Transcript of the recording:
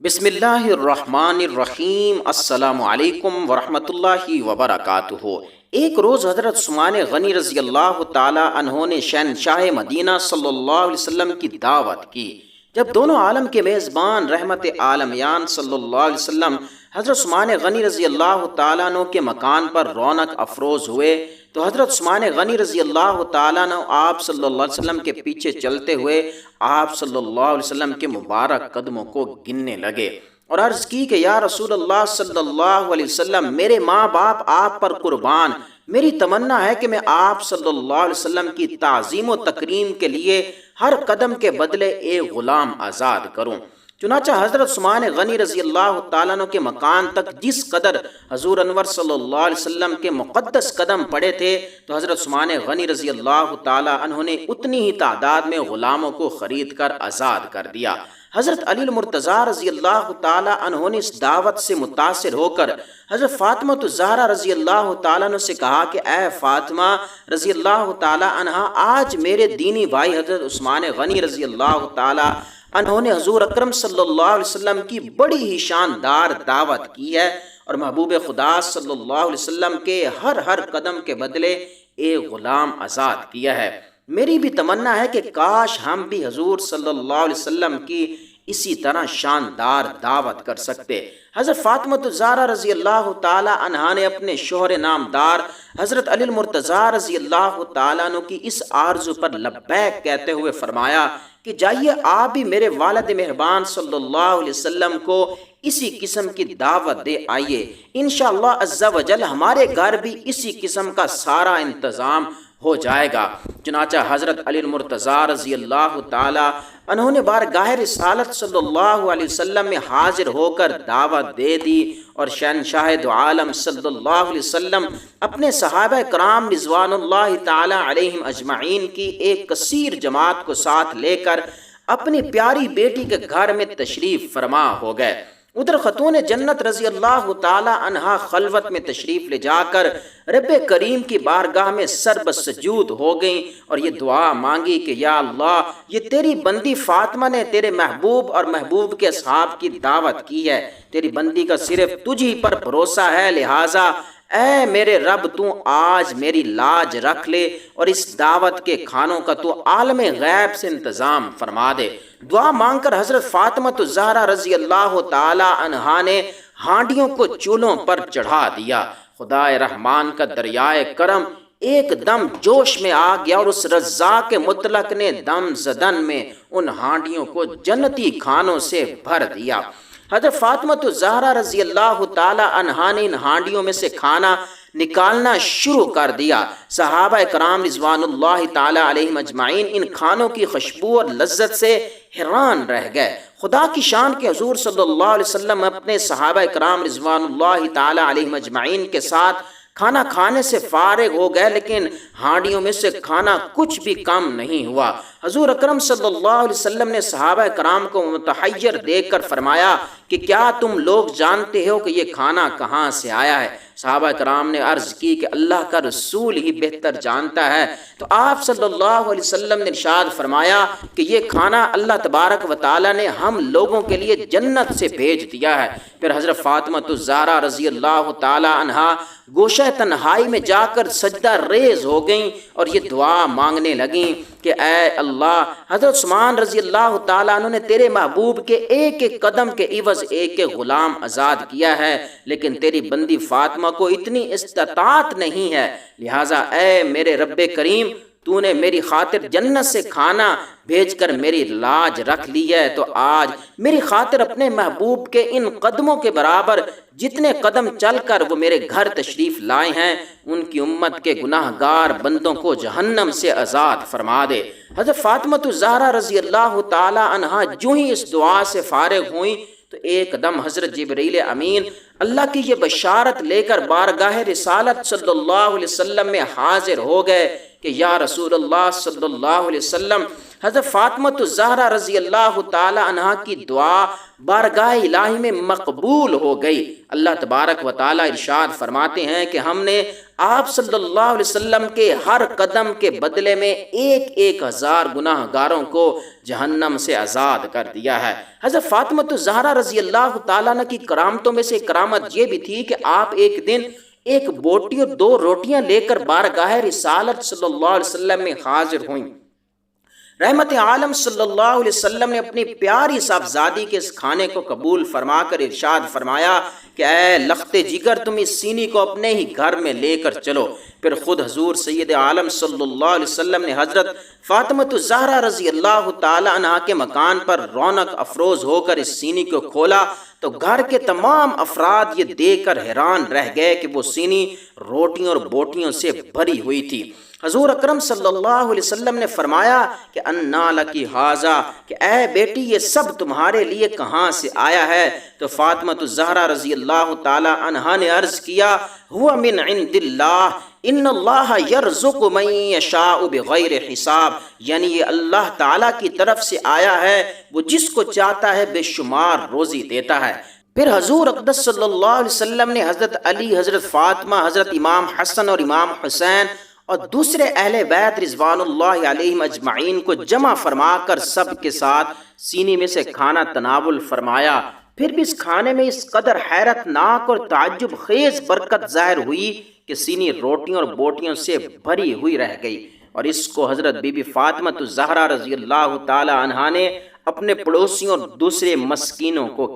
بسم اللہ الرحمن الرحیم۔ السلام علیکم ورحمۃ اللہ وبرکاتہ۔ ایک روز حضرت عثمان غنی رضی اللہ تعالی عنہ نے شہنشاہ مدینہ صلی اللہ علیہ وسلم کی دعوت کی۔ جب دونوں عالم کے میزبان رحمت عالمیان صلی اللہ علیہ وسلم حضرت عثمان غنی رضی اللہ تعالیٰ عنہ کے مکان پر رونق افروز ہوئے تو حضرت عثمان غنی رضی اللہ تعالیٰ عنہ آپ صلی اللہ علیہ وسلم کے پیچھے چلتے ہوئے آپ صلی اللہ علیہ وسلم کے مبارک قدموں کو گننے لگے اور عرض کی کہ یا رسول اللہ صلی اللہ علیہ وسلم، میرے ماں باپ آپ پر قربان، میری تمنا ہے کہ میں آپ صلی اللہ علیہ وسلم کی تعظیم و تکریم کے لیے ہر قدم کے بدلے ایک غلام آزاد کروں۔ چنانچہ حضرت عثمان غنی رضی اللہ تعالیٰ عنہ کے مکان تک جس قدر حضور انور صلی اللہ علیہ وسلم کے مقدس قدم پڑے تھے تو حضرت عثمان غنی رضی اللہ تعالیٰ عنہ نے اتنی ہی تعداد میں غلاموں کو خرید کر آزاد کر دیا۔ حضرت علی المرتضیٰ رضی اللہ تعالیٰ عنہ نے اس دعوت سے متاثر ہو کر حضرت فاطمہ الزہرا رضی اللہ تعالیٰ عنہ سے کہا کہ اے فاطمہ رضی اللہ تعالیٰ عنہ، آج میرے دینی بھائی حضرت عثمان غنی رضی اللہ تعالیٰ انہوں نے حضور اکرم صلی اللہ علیہ وسلم کی بڑی ہی شاندار دعوت کی ہے اور محبوب خدا صلی اللہ علیہ وسلم کے ہر قدم کے بدلے ایک غلام آزاد کیا ہے۔ میری بھی تمنا ہے کہ کاش ہم بھی حضور صلی اللہ علیہ وسلم کی اسی طرح شاندار دعوت کر سکتے۔ حضرت فاطمہ الزہرا رضی اللہ تعالی عنہا نے اپنے شوہر نامدار حضرت علی المرتضیٰ رضی اللہ تعالیٰ عنہ کی اس آرزو پر لبیک کہتے ہوئے فرمایا کہ جائیے آپ بھی میرے والد مہربان صلی اللہ علیہ وسلم کو اسی قسم کی دعوت دے آئیے، انشاءاللہ عز و جل ہمارے گھر بھی اسی قسم کا سارا انتظام ہو جائے گا۔ چنانچہ حضرت علی المرتضیٰ رضی اللہ تعالی انہوں نے بارگاہ رسالت صلی اللہ علیہ وسلم میں حاضر ہو کر دعوت دے دی اور شہنشاہ دو عالم صلی اللہ علیہ وسلم اپنے صحابہ کرام رضوان اللہ تعالی علیہم اجمعین کی ایک کثیر جماعت کو ساتھ لے کر اپنی پیاری بیٹی کے گھر میں تشریف فرما ہو گئے۔ ادھر خاتون جنت رضی اللہ تعالی عنہا خلوت میں تشریف لے جا کر رب کریم کی بارگاہ میں سر بسجود ہو گئیں اور یہ دعا مانگی کہ یا اللہ، یہ تیری بندی فاطمہ نے تیرے محبوب اور محبوب کے اصحاب کی دعوت کی ہے، تیری بندی کا صرف تجھ ہی پر بھروسہ ہے، لہٰذا اے میرے رب تو آج میری لاج رکھ لے اور اس دعوت کے کھانوں کا تو عالم غیب سے انتظام فرما دے۔ دعا مانگ کر حضرت فاطمہ الزہرا رضی اللہ تعالی عنہا نے ہانڈیوں کو چولہوں پر چڑھا دیا۔ خدا رحمان کا دریائے کرم ایک دم جوش میں آ گیا اور اس رزاق مطلق نے دم زدن میں ان ہانڈیوں کو جنتی کھانوں سے بھر دیا۔ حضرت فاطمہ الزہرا رضی اللہ تعالی عنہا نے ان ہانڈیوں میں سے کھانا نکالنا شروع کر دیا۔ صحابہ کرام رضوان اللہ تعالی علیہم اجمعین ان کھانوں کی خوشبو اور لذت سے حیران رہ گئے۔ خدا کی شان کے حضور صلی اللہ علیہ وسلم اپنے صحابہ کرام رضوان اللہ تعالی علیہم اجمعین کے ساتھ کھانا کھانے سے فارغ ہو گئے، لیکن ہانڈیوں میں سے کھانا کچھ بھی کم نہیں ہوا۔ حضور اکرم صلی اللہ علیہ وسلم نے صحابہ کرام کو متحیر دیکھ کر فرمایا کہ کیا تم لوگ جانتے ہو کہ یہ کھانا کہاں سے آیا ہے؟ صحابہ کرام نے عرض کی کہ اللہ کا رسول ہی بہتر جانتا ہے۔ تو آپ صلی اللہ علیہ وسلم نے ارشاد فرمایا کہ یہ کھانا اللہ تبارک و تعالی نے ہم لوگوں کے لیے جنت سے بھیج دیا ہے۔ پھر حضرت فاطمہ الزہرا رضی اللہ تعالی عنہا گوشہ تنہائی میں جا کر سجدہ ریز ہو گئیں اور یہ دعا مانگنے لگیں کہ اے اللہ، حضرت عثمان رضی اللہ تعالیٰ عنہ نے تیرے محبوب کے ایک ایک قدم کے عوض ایک ایک غلام آزاد کیا ہے، لیکن تیری بندی فاطمہ کو اتنی استطاعت نہیں ہے، لہٰذا اے میرے رب کریم، تو نے میری خاطر جنت سے کھانا بھیج کر میری لاج رکھ لی ہے، تو آج میری خاطر اپنے محبوب کے ان قدموں کے برابر جتنے قدم چل کر وہ میرے گھر تشریف لائے ہیں ان کی امت کے گناہ گار بندوں کو جہنم سے آزاد فرما دے۔ حضرت فاطمہ الزہرا رضی اللہ تعالی عنہا جو ہی اس دعا سے فارغ ہوئیں تو ایک دم حضرت جبریل امین اللہ کی یہ بشارت لے کر بارگاہ رسالت صلی اللہ علیہ وسلم میں حاضر ہو گئے کہ یا رسول اللہ صلی اللہ علیہ وسلم، حضرت فاطمہ الزہرا رضی اللہ تعالی عنہا کی دعا بارگاہ الہی میں مقبول ہو گئی۔ اللہ تبارک و تعالی ارشاد فرماتے ہیں کہ ہم نے آپ صلی اللہ علیہ وسلم کے ہر قدم کے بدلے میں 1,000 گناہ گاروں کو جہنم سے آزاد کر دیا ہے۔ حضرت فاطمہ الزہرا رضی اللہ تعالیٰ عنہ کی کرامتوں میں سے کرامت یہ بھی تھی کہ آپ ایک دن ایک بوٹی اور 2 روٹیاں لے کر بارگاہ رسالت صلی اللہ علیہ وسلم میں حاضر ہوئیں۔ رحمت عالم صلی اللہ علیہ وسلم نے اپنی پیاری صاحبزادی کے اس کھانے کو قبول فرما کر ارشاد فرمایا کہ اے لخت جگر، تم اس سینی کو اپنے ہی گھر میں لے کر چلو۔ پھر خود حضور سید عالم صلی اللہ علیہ وسلم نے حضرت فاطمہ الزہرا رضی اللہ تعالی عنہا کے مکان پر رونق افروز ہو کر اس سینی کو کھولا تو گھر کے تمام افراد یہ دیکھ کر حیران رہ گئے کہ وہ سینی روٹیوں اور بوٹیوں سے بھری ہوئی تھی۔ حضور اکرم صلی اللہ علیہ وسلم نے فرمایا کہ انا لکی ھذا، کہ اے بیٹی یہ سب تمہارے لیے کہاں سے آیا ہے؟ تو فاطمہ الزہرا رضی اللہ تعالی عنہا نے عرض کیا ہوا من عند اللہ ان اللہ یرزق من یشاء بغیر حساب، یعنی یہ اللہ تعالیٰ کی طرف سے آیا ہے، وہ جس کو چاہتا ہے بے شمار روزی دیتا ہے۔ پھر حضور اقدس صلی اللہ علیہ وسلم نے حضرت علی، حضرت فاطمہ، حضرت امام حسن اور امام حسین اور دوسرے اہل بیت رضوان اللہ علیہم اجمعین کو جمع فرما کر سب کے ساتھ سینی میں سے کھانا تناول فرمایا۔ پھر بھی اس کھانے میں اس قدر حیرت ناک اور تعجب خیز برکت ظاہر ہوئی کہ سینی روٹیوں اور بوٹیوں سے بھری ہوئی رہ گئی، اور اس کو حضرت بی بی فاطمہ الزہرا رضی اللہ تعالی عنہا نے اپنے پڑوسیوں اور دوسرے مسکینوں کو